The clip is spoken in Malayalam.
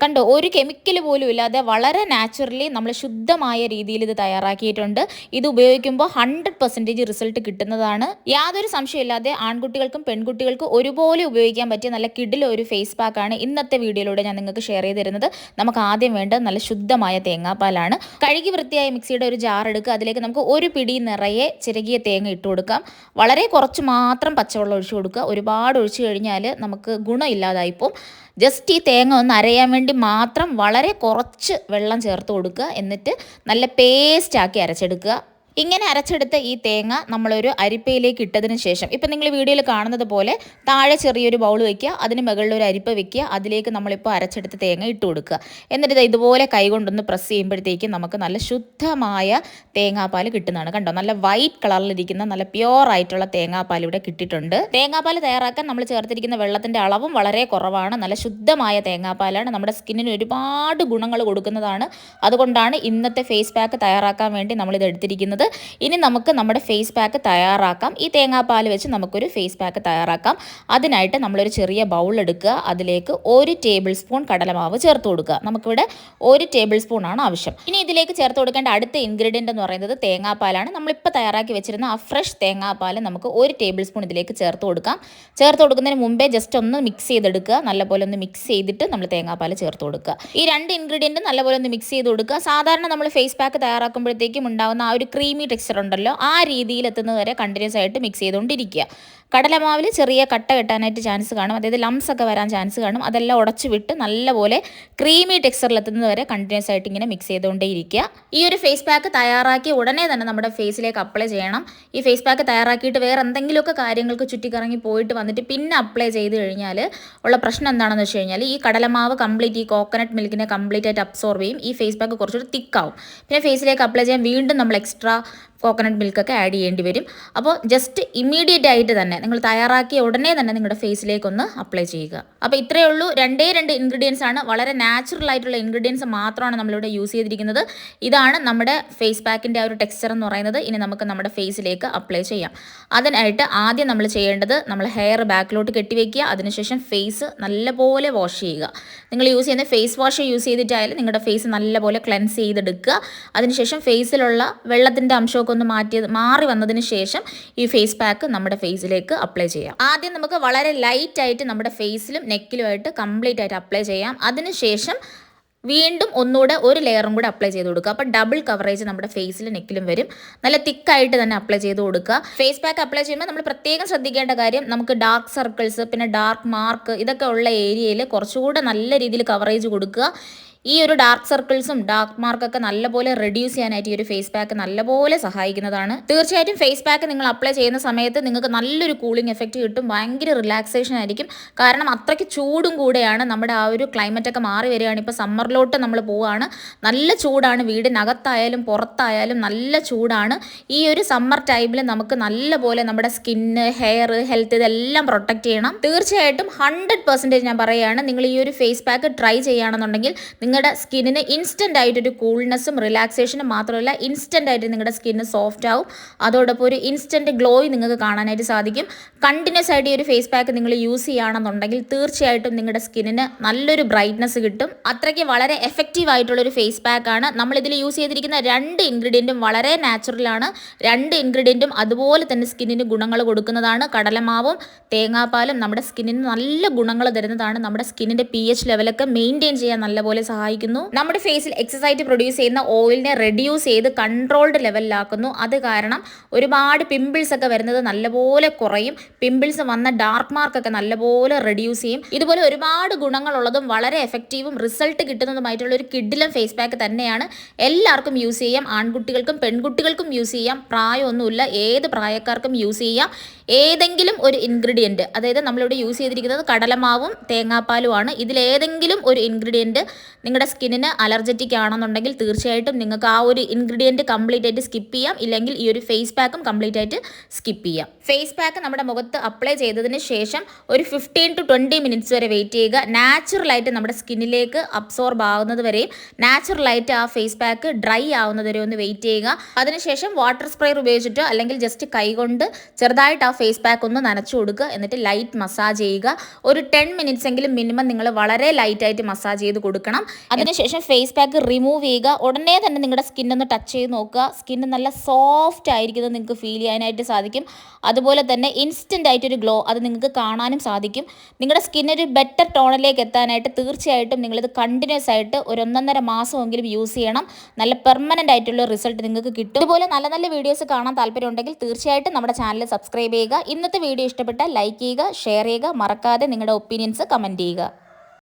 കണ്ടോ, ഒരു കെമിക്കൽ പോലും ഇല്ലാതെ വളരെ നാച്ചുറലി നമ്മൾ ശുദ്ധമായ രീതിയിൽ ഇത് തയ്യാറാക്കിയിട്ടുണ്ട്. ഇത് ഉപയോഗിക്കുമ്പോൾ 100% റിസൾട്ട് കിട്ടുന്നതാണ്. യാതൊരു സംശയമില്ലാതെ ആൺകുട്ടികൾക്കും പെൺകുട്ടികൾക്കും ഒരുപോലെ ഉപയോഗിക്കാൻ പറ്റിയ നല്ല കിടില ഒരു ഫേസ് പാക്കാണ് ഇന്നത്തെ വീഡിയോയിലൂടെ ഞാൻ നിങ്ങൾക്ക് ഷെയർ ചെയ്ത് തരുന്നത്. നമുക്ക് ആദ്യം വേണ്ടത് നല്ല ശുദ്ധമായ തേങ്ങാപ്പാലാണ്. കഴുകി വൃത്തിയായ മിക്സിയുടെ ഒരു ജാർ എടുക്കുക. അതിലേക്ക് നമുക്ക് ഒരു പിടി നിറയെ ചിരകിയ തേങ്ങ ഇട്ട് കൊടുക്കാം. വളരെ കുറച്ച് മാത്രം പച്ചവെള്ളം ഒഴിച്ചു കൊടുക്കുക. ഒരുപാട് ഒഴിച്ചു കഴിഞ്ഞാൽ നമുക്ക് ഗുണമില്ലാതായിപ്പോൾ ജസ്റ്റ് ഈ തേങ്ങ ഒന്ന് അരയാൻ വേണ്ടി മാത്രം വളരെ കുറച്ച് വെള്ളം ചേർത്ത് കൊടുക്കുക. എന്നിട്ട് നല്ല പേസ്റ്റാക്കി അരച്ചെടുക്കുക. ഇങ്ങനെ അരച്ചെടുത്ത ഈ തേങ്ങ നമ്മളൊരു അരിപ്പയിലേക്ക് ഇട്ടതിന് ശേഷം ഇപ്പം നിങ്ങൾ വീഡിയോയിൽ കാണുന്നത് പോലെ താഴെ ചെറിയൊരു ബൗൾ വയ്ക്കുക, അതിന് മുകളിൽ ഒരു അരിപ്പ വയ്ക്കുക, അതിലേക്ക് നമ്മളിപ്പോൾ അരച്ചെടുത്ത തേങ്ങ ഇട്ട് കൊടുക്കുക. എന്നിട്ട് ഇതുപോലെ കൈകൊണ്ടൊന്ന് പ്രസ് ചെയ്യുമ്പോഴത്തേക്കും നമുക്ക് നല്ല ശുദ്ധമായ തേങ്ങാപ്പാൽ കിട്ടുന്നതാണ്. കണ്ടോ, നല്ല വൈറ്റ് കളറിലിരിക്കുന്ന നല്ല പ്യുവർ ആയിട്ടുള്ള തേങ്ങാപ്പാൽ ഇവിടെ കിട്ടിയിട്ടുണ്ട്. തേങ്ങാപ്പാൽ തയ്യാറാക്കാൻ നമ്മൾ ചേർത്തിരിക്കുന്ന വെള്ളത്തിൻ്റെ അളവും വളരെ കുറവാണ്. നല്ല ശുദ്ധമായ തേങ്ങാപ്പാലാണ്. നമ്മുടെ സ്കിന്നിന് ഒരുപാട് ഗുണങ്ങൾ കൊടുക്കുന്നതാണ്. അതുകൊണ്ടാണ് ഇന്നത്തെ ഫേസ് പാക്ക് തയ്യാറാക്കാൻ വേണ്ടി നമ്മളിത് എടുത്തിരിക്കുന്നത്. ഇനി നമുക്ക് നമ്മുടെ ഫേസ് പാക്ക് തയ്യാറാക്കാം. ഈ തേങ്ങാപ്പാൽ വെച്ച് നമുക്കൊരു ഫേസ് പാക്ക് തയ്യാറാക്കാം. അതിനായിട്ട് നമ്മളൊരു ചെറിയ ബൗൾ എടുക്കുക. അതിലേക്ക് 1 ടേബിൾ സ്പൂൺ കടലമാവ് ചേർത്ത് കൊടുക്കുക. നമുക്കിവിടെ 1 ടേബിൾ സ്പൂൺ ആണ് ആവശ്യം. ഇനി ഇതിലേക്ക് ചേർത്ത് കൊടുക്കേണ്ട അടുത്ത ഇൻഗ്രീഡിയൻ്റ് എന്ന് പറയുന്നത് തേങ്ങാപ്പാലാണ്. നമ്മളിപ്പോൾ തയ്യാറാക്കി വെച്ചിരുന്ന ആ ഫ്രഷ് തേങ്ങാപ്പാൽ നമുക്ക് 1 ടേബിൾ സ്പൂൺ ഇതിലേക്ക് ചേർത്ത് കൊടുക്കാം. ചേർത്ത് കൊടുക്കുന്നതിന് മുമ്പേ ജസ്റ്റ് ഒന്ന് മിക്സ് ചെയ്തെടുക്കുക. നല്ലപോലെ ഒന്ന് മിക്സ് ചെയ്തിട്ട് നമ്മൾ തേങ്ങാപ്പാൽ ചേർത്ത് കൊടുക്കുക. ഈ 2 ഇൻഗ്രീഡിയൻറ്റും നല്ലപോലെ ഒന്ന് മിക്സ് ചെയ്ത് കൊടുക്കുക. സാധാരണ നമ്മൾ ഫേസ് പാക്ക് തയ്യാറാക്കുമ്പോഴത്തേക്കും ഉണ്ടാകുന്ന ആ ഒരു ക്രീമി ടെക്സ്ചർ ഉണ്ടല്ലോ, ആ രീതിയിൽ എത്തുന്നത് വരെ കണ്ടിന്യൂസ് ആയിട്ട് മിക്സ് ചെയ്തുകൊണ്ടിരിക്കുക. കടലമാവിൽ ചെറിയ കട്ട കെട്ടാനായിട്ട് ചാൻസ് കാണും, അതായത് ലംസ് ഒക്കെ വരാൻ ചാൻസ് കാണും. അതെല്ലാം ഉടച്ച് വിട്ട് നല്ലപോലെ ക്രീമി ടെക്സ്ചറിൽ എത്തുന്നത് വരെ കണ്ടിന്യൂസ് ആയിട്ട് ഇങ്ങനെ മിക്സ് ചെയ്തുകൊണ്ടേയിരിക്കുക. ഈ ഒരു ഫേസ് പാക്ക് തയ്യാറാക്കി ഉടനെ തന്നെ നമ്മുടെ ഫേസിലേക്ക് അപ്ലൈ ചെയ്യണം. ഈ ഫേസ് പാക്ക് തയ്യാറാക്കിയിട്ട് വേറെ എന്തെങ്കിലുമൊക്കെ കാര്യങ്ങൾക്ക് ചുറ്റിക്കറങ്ങി പോയിട്ട് വന്നിട്ട് പിന്നെ അപ്ലൈ ചെയ്ത് കഴിഞ്ഞാൽ ഉള്ള പ്രശ്നം എന്താണെന്ന് വെച്ച് കഴിഞ്ഞാൽ ഈ കടലമാവ് കംപ്ലീറ്റ് ഈ കോക്കനട്ട് മിൽക്കിനെ കംപ്ലീറ്റ് ആയിട്ട് അബ്സോർവ് ചെയ്യും. ഈ ഫേസ് പാക്ക് കുറച്ചുകൂടി തിക്കാവും. പിന്നെ ഫേസിലേക്ക് അപ്ലൈ ചെയ്യാൻ വീണ്ടും നമ്മൾ എക്സ്ട്രാ കോക്കനട്ട് മിൽക്കൊക്കെ ആഡ് ചെയ്യേണ്ടി വരും. അപ്പോൾ ജസ്റ്റ് ഇമ്മീഡിയറ്റ് ആയിട്ട് തന്നെ നിങ്ങൾ തയ്യാറാക്കിയ ഉടനെ തന്നെ നിങ്ങളുടെ ഫേസിലേക്കൊന്ന് അപ്ലൈ ചെയ്യുക. അപ്പോൾ ഇത്രയേ ഉള്ളൂ. 2 ഇൻഗ്രീഡിയൻസ് ആണ്. വളരെ നാച്ചുറൽ ആയിട്ടുള്ള ഇൻഗ്രീഡിയൻസ് മാത്രമാണ് നമ്മളിവിടെ യൂസ് ചെയ്തിരിക്കുന്നത്. ഇതാണ് നമ്മുടെ ഫേസ് പാക്കിൻ്റെ ആ ഒരു ടെക്സ്ചർ എന്ന് പറയുന്നത്. ഇനി നമുക്ക് നമ്മുടെ ഫേസിലേക്ക് അപ്ലൈ ചെയ്യാം. അതിനായിട്ട് ആദ്യം നമ്മൾ ചെയ്യേണ്ടത് നമ്മൾ ഹെയർ ബാക്കിലോട്ട് കെട്ടിവെക്കുക. അതിനുശേഷം ഫേസ് നല്ലപോലെ വാഷ് ചെയ്യുക. നിങ്ങൾ യൂസ് ചെയ്യുന്ന ഫേസ് വാഷ് യൂസ് ചെയ്തിട്ടായാലും നിങ്ങളുടെ ഫേസ് നല്ലപോലെ ക്ലെൻസ് ചെയ്തെടുക്കുക. അതിനുശേഷം ഫേസിലുള്ള വെള്ളത്തിൻ്റെ അംശമൊക്കെ ഒന്ന് മാറി വന്നതിന് ശേഷം ഈ ഫേസ് പാക്ക് നമ്മുടെ ഫേസിലേക്ക് അപ്ലൈ ചെയ്യാം. ആദ്യം നമുക്ക് വളരെ ലൈറ്റ് ആയിട്ട് നമ്മുടെ ഫേസിലും നെക്കിലുമായിട്ട് കംപ്ലീറ്റ് ആയിട്ട് അപ്ലൈ ചെയ്യാം. അതിനുശേഷം വീണ്ടും ഒന്നുകൂടെ ഒരു ലെയറും കൂടെ അപ്ലൈ ചെയ്ത് കൊടുക്കുക. അപ്പോൾ ഡബിൾ കവറേജ് നമ്മുടെ ഫേസിലും നെക്കിലും വരും. നല്ല തിക്കായിട്ട് തന്നെ അപ്ലൈ ചെയ്ത് കൊടുക്കുക. ഫേസ് പാക്ക് അപ്ലൈ ചെയ്യുമ്പോൾ നമ്മൾ പ്രത്യേകം ശ്രദ്ധിക്കേണ്ട കാര്യം, നമുക്ക് ഡാർക്ക് സർക്കിൾസ് പിന്നെ ഡാർക്ക് മാർക്ക് ഇതൊക്കെ ഉള്ള ഏരിയയിൽ കുറച്ചുകൂടെ നല്ല രീതിയിൽ കവറേജ് കൊടുക്കുക. ഈ ഒരു ഡാർക്ക് സർക്കിൾസും ഡാർക്ക് മാർക്കൊക്കെ നല്ലപോലെ റെഡ്യൂസ് ചെയ്യാനായിട്ട് ഈ ഒരു ഫേസ് പാക്ക് നല്ലപോലെ സഹായിക്കുന്നതാണ്. തീർച്ചയായിട്ടും ഫേസ് പാക്ക് നിങ്ങൾ അപ്ലൈ ചെയ്യുന്ന സമയത്ത് നിങ്ങൾക്ക് നല്ലൊരു കൂളിംഗ് എഫക്റ്റ് കിട്ടും. ഭയങ്കര റിലാക്സേഷൻ ആയിരിക്കും. കാരണം അത്രയ്ക്ക് ചൂടും കൂടെയാണ്. നമ്മുടെ ആ ഒരു ക്ലൈമറ്റൊക്കെ മാറി വരികയാണ്. ഇപ്പോൾ സമ്മറിലോട്ട് നമ്മൾ പോവുകയാണ്. നല്ല ചൂടാണ്. വീടിനകത്തായാലും പുറത്തായാലും നല്ല ചൂടാണ്. ഈ ഒരു സമ്മർ ടൈമിൽ നമുക്ക് നല്ലപോലെ നമ്മുടെ സ്കിന്ന്, ഹെയർ, ഹെൽത്ത് ഇതെല്ലാം പ്രൊട്ടക്റ്റ് ചെയ്യണം. തീർച്ചയായിട്ടും 100% ഞാൻ പറയുകയാണ്, നിങ്ങൾ ഈ ഒരു ഫേസ് പാക്ക് ട്രൈ ചെയ്യുകയാണെന്നുണ്ടെങ്കിൽ നിങ്ങളുടെ സ്കിന്നിന് ഇൻസ്റ്റൻ്റ് ആയിട്ടൊരു കൂൾനെസ്സും റിലാക്സേഷനും മാത്രമല്ല, ഇൻസ്റ്റൻ്റ് ആയിട്ട് നിങ്ങളുടെ സ്കിന്ന് സോഫ്റ്റ് ആവും. അതോടൊപ്പം ഒരു ഇൻസ്റ്റൻറ്റ് ഗ്ലോയും നിങ്ങൾക്ക് കാണാനായിട്ട് സാധിക്കും. കണ്ടിന്യൂസ് ആയിട്ട് ഈ ഒരു ഫേസ് പാക്ക് നിങ്ങൾ യൂസ് ചെയ്യുകയാണെന്നുണ്ടെങ്കിൽ തീർച്ചയായിട്ടും നിങ്ങളുടെ സ്കിന്നിന് നല്ലൊരു ബ്രൈറ്റ്നസ് കിട്ടും. അത്രയ്ക്ക് വളരെ എഫക്റ്റീവ് ആയിട്ടുള്ളൊരു ഫേസ് പാക്കാണ്. നമ്മളിതിൽ യൂസ് ചെയ്തിരിക്കുന്ന 2 ഇൻഗ്രീഡിയൻറ്റും വളരെ നാച്ചുറലാണ്. 2 ഇൻഗ്രീഡിയൻറ്റും അതുപോലെ തന്നെ സ്കിന്നിന് ഗുണങ്ങൾ കൊടുക്കുന്നതാണ്. കടലമാവും തേങ്ങാപ്പാലും നമ്മുടെ സ്കിന്നിന് നല്ല ഗുണങ്ങൾ തരുന്നതാണ്. നമ്മുടെ സ്കിന്നിൻ്റെ pH ലെവലൊക്കെ മെയിൻറ്റെയിൻ ചെയ്യാൻ നല്ലപോലെ സഹായിക്കുന്നു. നമ്മുടെ ഫേസിൽ എക്സസ് ആയിട്ട് പ്രൊഡ്യൂസ് ചെയ്യുന്ന ഓയിലിനെ റെഡ്യൂസ് ചെയ്ത് കൺട്രോൾഡ് ലെവലിലാക്കുന്നു. അത് കാരണം ഒരുപാട് പിമ്പിൾസ് ഒക്കെ വരുന്നത് നല്ലപോലെ കുറയും. പിമ്പിൾസ് വന്ന ഡാർക്ക് മാർക്കൊക്കെ നല്ലപോലെ റെഡ്യൂസ് ചെയ്യും. ഇതുപോലെ ഒരുപാട് ഗുണങ്ങളുള്ളതും വളരെ എഫക്റ്റീവും റിസൾട്ട് കിട്ടുന്നതുമായിട്ടുള്ള ഒരു കിഡിലൻ ഫേസ് പാക്ക് തന്നെയാണ്. എല്ലാവർക്കും യൂസ് ചെയ്യാം. ആൺകുട്ടികൾക്കും പെൺകുട്ടികൾക്കും യൂസ് ചെയ്യാം. പ്രായമൊന്നുമില്ല, ഏത് പ്രായക്കാർക്കും യൂസ് ചെയ്യാം. ഏതെങ്കിലും ഒരു ഇൻഗ്രീഡിയൻറ്റ്, അതായത് നമ്മളിവിടെ യൂസ് ചെയ്തിരിക്കുന്നത് കടലമാവും തേങ്ങാപ്പാലുമാണ്. ഇതിലേതെങ്കിലും ഒരു ഇൻഗ്രീഡിയൻറ്റ് നിങ്ങളുടെ സ്കിന്നിന് അലർജറ്റിക് ആണെന്നുണ്ടെങ്കിൽ തീർച്ചയായിട്ടും നിങ്ങൾക്ക് ആ ഒരു ഇൻഗ്രീഡിയൻറ്റ് കംപ്ലീറ്റ് ആയിട്ട് സ്കിപ്പ് ചെയ്യാം. ഇല്ലെങ്കിൽ ഈ ഒരു ഫേസ് പാക്കും കംപ്ലീറ്റ് ആയിട്ട് സ്കിപ്പ് ചെയ്യാം. ഫേസ് പാക്ക് നമ്മുടെ മുഖത്ത് അപ്ലൈ ചെയ്തതിന് ശേഷം ഒരു 15 to 20 മിനിറ്റ്സ് വരെ വെയിറ്റ് ചെയ്യുക. നാച്ചുറലായിട്ട് നമ്മുടെ സ്കിന്നിലേക്ക് അബ്സോർബ് ആവുന്നത് വരെയും നാച്ചുറലായിട്ട് ആ ഫേസ് പാക്ക് ഡ്രൈ ആവുന്നത് വരെ ഒന്ന് വെയിറ്റ് ചെയ്യുക. അതിനുശേഷം വാട്ടർ സ്പ്രേ ഉപയോഗിച്ചിട്ടോ അല്ലെങ്കിൽ ജസ്റ്റ് കൈകൊണ്ട് ചെറുതായിട്ട് ആ ഫേസ് പാക്ക് ഒന്ന് നനച്ചു കൊടുക്കുക. എന്നിട്ട് ലൈറ്റ് മസാജ് ചെയ്യുക. ഒരു 10 മിനിറ്റ്സ് എങ്കിലും മിനിമം നിങ്ങൾ വളരെ ലൈറ്റായിട്ട് മസാജ് ചെയ്ത് കൊടുക്കണം. അതിനുശേഷം ഫേസ് പാക്ക് റിമൂവ് ചെയ്യുക. ഉടനെ തന്നെ നിങ്ങളുടെ സ്കിന്നൊന്ന് ടച്ച് ചെയ്ത് നോക്കുക. സ്കിന്ന് നല്ല സോഫ്റ്റ് ആയിരിക്കുന്നത് നിങ്ങൾക്ക് ഫീൽ ചെയ്യാനായിട്ട് സാധിക്കും. അതുപോലെ തന്നെ ഇൻസ്റ്റൻ്റ് ആയിട്ടൊരു ഗ്ലോ അത് നിങ്ങൾക്ക് കാണാനും സാധിക്കും. നിങ്ങളുടെ സ്കിന്നൊരു ബെറ്റർ ടോണിലേക്ക് എത്താനായിട്ട് തീർച്ചയായിട്ടും നിങ്ങളിത് കണ്ടിന്യൂസ് ആയിട്ട് ഒരു 1.5 മാസമെങ്കിലും യൂസ് ചെയ്യണം. നല്ല പെർമനൻ്റ് ആയിട്ടുള്ള റിസൾട്ട് നിങ്ങൾക്ക് കിട്ടും. അതുപോലെ നല്ല നല്ല വീഡിയോസ് കാണാൻ താല്പര്യമുണ്ടെങ്കിൽ തീർച്ചയായിട്ടും നമ്മുടെ ചാനൽ സബ്സ്ക്രൈബ് ചെയ്യുക. ഇന്നത്തെ വീഡിയോ ഇഷ്ടപ്പെട്ടാൽ ലൈക്ക് ചെയ്യുക, ഷെയർ ചെയ്യുക, മറക്കാതെ നിങ്ങളുടെ ഒപ്പീനിയൻസ് കമൻറ്റ് ചെയ്യുക.